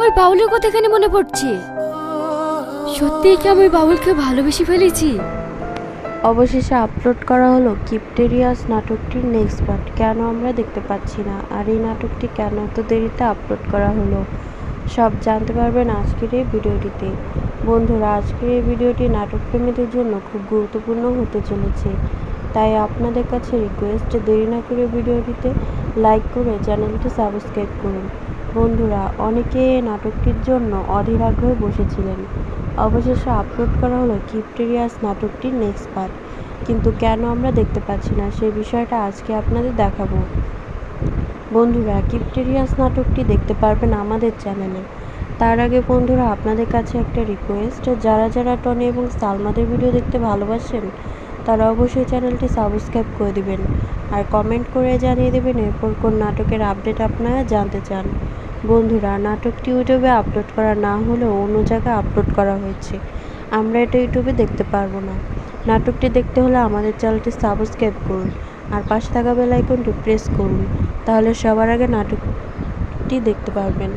ওই বাউলের কথা এখানে মনে পড়ছে। সত্যিই কি আমি বাউলকে ভালোবেসে ফেলেছি? অবশেষে আপলোড করা হলো কিপটেরিয়াস নাটকটির নেক্সট পার্ট। কেন আমরা দেখতে পাচ্ছি না, আর এই নাটকটি কেন এত দেরিতে আপলোড করা হলো, সব জানতে পারবেন আজকের এই ভিডিওটিতে। বন্ধুরা, আজকের এই ভিডিওটি নাটকপ্রেমীদের জন্য খুব গুরুত্বপূর্ণ হতে চলেছে, তাই আপনাদের কাছে রিকোয়েস্ট, দেরি না করে ভিডিওটিতে লাইক করে চ্যানেলটি সাবস্ক্রাইব করুন। বন্ধুরা, অনেকে নাটকটির জন্য অধীর আগ্রহে বসেছিলেন। অবশেষে আপলোড করা হলো কিপটেরিয়াস নাটকটির নেক্সট পার্ট, কিন্তু কেন আমরা দেখতে পাচ্ছি না সেই বিষয়টা আজকে আপনাদের দেখাবো। বন্ধুরা, কিপটেরিয়াস নাটকটি দেখতে পারবেন আমাদের চ্যানেলে। তার আগে বন্ধুরা, আপনাদের কাছে একটা রিকোয়েস্ট, যারা যারা টনি এবং সালমাদের ভিডিও দেখতে ভালোবাসেন তারা অবশ্যই চ্যানেলটি সাবস্ক্রাইব করে দিবেন, আর কমেন্ট করে জানিয়ে দেবেন এরপর কোন নাটকের আপডেট আপনারা জানতে চান। বন্ধুরা, নাটকটি ইউটিউবে আপলোড করা না হলেও অন্য জায়গায় আপলোড করা হয়েছে, আমরা এটা ইউটিউবে দেখতে পারবো না। নাটকটি দেখতে হলে আমাদের চ্যানেলটি সাবস্ক্রাইব করুন আর পাশে থাকা বেল আইকনটি প্রেস করুন, তাহলে সবার আগে নাটকটি দেখতে পারবেন।